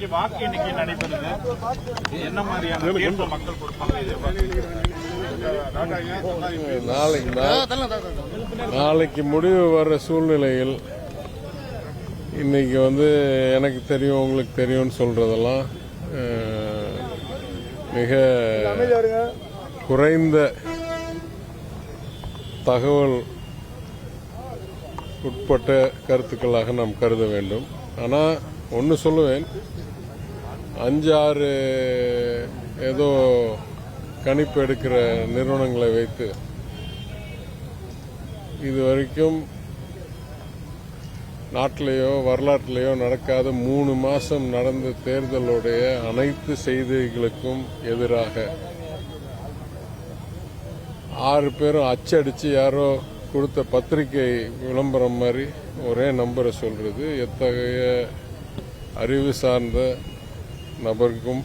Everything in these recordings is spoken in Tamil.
நாளைக்கு வாக்கு எண்ணிக்கை நடைபெறுது. என்ன மாதிரியான தீர்ப்பு மக்கள் கொடுப்பாங்க? நாளைக்கு முடிவு வர்ற சூழ்நிலையில் இன்னைக்கு எனக்கு தெரியும் உங்களுக்கு தெரியும்னு சொல்றதெல்லாம் மிக குறைந்த தகவல் உட்பட்ட கருத்துக்களாக நாம் கருத வேண்டும். ஆனால் ஒன்று சொல்லுவேன், 5-6 ஏதோ கணிப்பு எடுக்கிற நிறுவனங்களை வைத்து இதுவரைக்கும் நாட்டிலேயோ வரலாற்றிலேயோ நடக்காத 3 மாசம் நடந்த தேர்தலுடைய அனைத்து செய்திகளுக்கும் எதிராக 6 பேரும் அச்சடிச்சு யாரோ கொடுத்த பத்திரிகை விளம்பரம் மாதிரி ஒரே நம்பரை சொல்றது எத்தகைய அறிவு சார்ந்த நபருக்கும்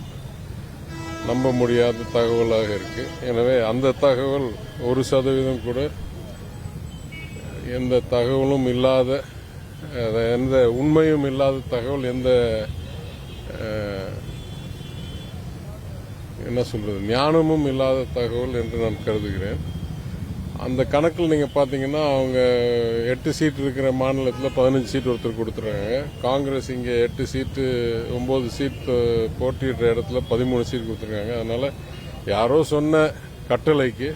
நம்ப முடியாத தகவலாக இருக்கு. எனவே அந்த தகவல் 1% கூட எந்த தகவலும் இல்லாத, எந்த உண்மையும் இல்லாத தகவல், எந்த என்ன சொல்றது ஞானமும் இல்லாத தகவல் என்று நான் கருதுகிறேன். அந்த கணக்கில் நீங்க பாத்தீங்கன்னா அவங்க 8 சீட் இருக்கிற மாநிலத்தில் 15 சீட் ஒருத்தர் கொடுத்துருக்காங்க. காங்கிரஸ் இங்க 8 சீட்டு 9 சீட் போட்டியிடுற இடத்துல 13 சீட் கொடுத்துருக்காங்க. அதனால யாரோ சொன்ன கட்டளைக்கு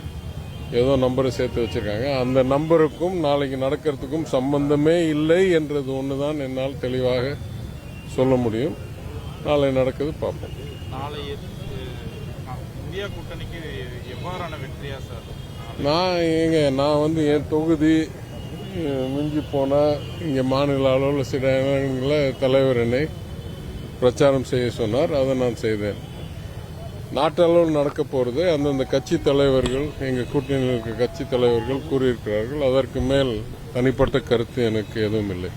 ஏதோ நம்பரை சேர்த்து வச்சிருக்காங்க. அந்த நம்பருக்கும் நாளைக்கு நடக்கிறதுக்கும் சம்பந்தமே இல்லை என்றது ஒண்ணுதான் என்னால் தெளிவாக சொல்ல முடியும். நாளை நடக்குது பார்ப்போம். நாளை இந்தியா கூட்டணிக்கு எவ்வாறான வெற்றியா சார்? நான் என் தொகுதி மிஞ்சி போனா இங்க மாநில அளவில் சில இடங்களில் தலைவர் என்னை பிரச்சாரம் செய்ய சொன்னார். அதை நான் செய்தேன். நாட்டளவில் நடக்க போறது அந்தந்த கட்சி தலைவர்கள், எங்க கூட்டணியில் இருக்க கட்சி தலைவர்கள் கூறியிருக்கிறார்கள். அதற்கு மேல் தனிப்பட்ட கருத்து எனக்கு எதுவும் இல்லை.